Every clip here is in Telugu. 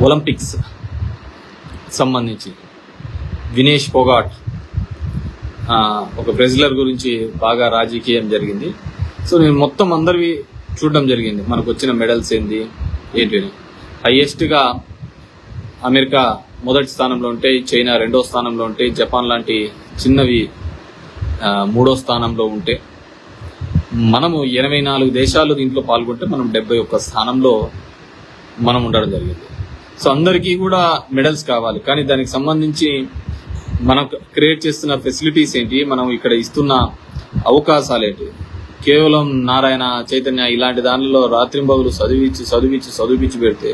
ఒలింపిక్స్ సంబంధించి వినేష్ ఫోగాట్ ఒక రెజ్లర్ గురించి బాగా రాజకీయం జరిగింది. సో నేను మొత్తం అందరివి చూడడం జరిగింది. మనకు వచ్చిన మెడల్స్ ఏంటి అని. హైయెస్ట్గా అమెరికా మొదటి స్థానంలో ఉంటే, చైనా రెండో స్థానంలో ఉంటే, జపాన్ లాంటి చిన్నవి మూడో స్థానంలో ఉంటే, మనము 84 దేశాలు దీంట్లో పాల్గొంటే మనం 71 స్థానంలో మనం ఉండడం జరిగింది. సో అందరికీ కూడా మెడల్స్ కావాలి, కానీ దానికి సంబంధించి మనం క్రియేట్ చేస్తున్న ఫెసిలిటీస్ ఏంటి, మనం ఇక్కడ ఇస్తున్న అవకాశాలు ఏంటి. కేవలం నారాయణ చైతన్య ఇలాంటి దానిలో రాత్రింబగులు చదివించి పెడితే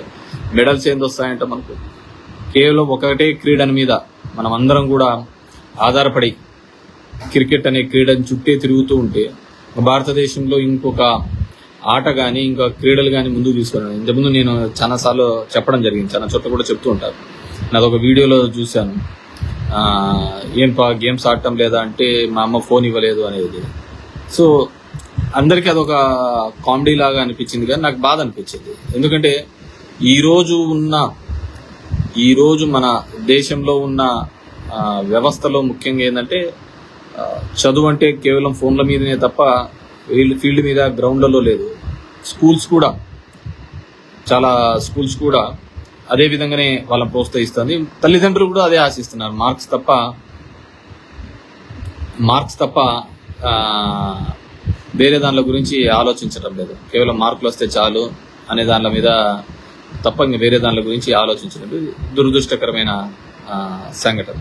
మెడల్స్ ఏంది వస్తాయంట. మనకు కేవలం ఒకటే క్రీడని మీద మనం అందరం కూడా ఆధారపడి క్రికెట్ అనే క్రీడని చుట్టే తిరుగుతూ ఉంటే భారతదేశంలో ఇంకొక ఆట కానీ ఇంకా క్రీడలు కానీ ముందుకు తీసుకున్నాను. ఇంతకుముందు నేను చాలాసార్లు చెప్పడం జరిగింది, చాలా చోట్ల కూడా చెప్తూ ఉంటారు. నాదొక వీడియోలో చూశాను, గేమ్స్ ఆడటం లేదా అంటే మా అమ్మ ఫోన్ ఇవ్వలేదు అనేది. సో అందరికీ అదొక కామెడీ లాగా అనిపించింది, కానీ నాకు బాధ అనిపించింది. ఎందుకంటే ఈరోజు మన దేశంలో ఉన్న వ్యవస్థలో ముఖ్యంగా ఏంటంటే చదువు అంటే కేవలం ఫోన్ల మీదనే తప్ప ఫీల్డ్ మీద గ్రౌండ్లలో లేదు. చాలా స్కూల్స్ కూడా అదే విధంగానే వాళ్ళని ప్రోత్సహిస్తుంది. తల్లిదండ్రులు కూడా అదే ఆశిస్తున్నారు, మార్క్స్ తప్ప వేరే దానిల గురించి ఆలోచించడం లేదు. కేవలం మార్కులు వస్తే చాలు అనే దానిల మీద తప్ప ఇంకా వేరే దానిల గురించి ఆలోచించడం దురదృష్టకరమైన సంఘటన.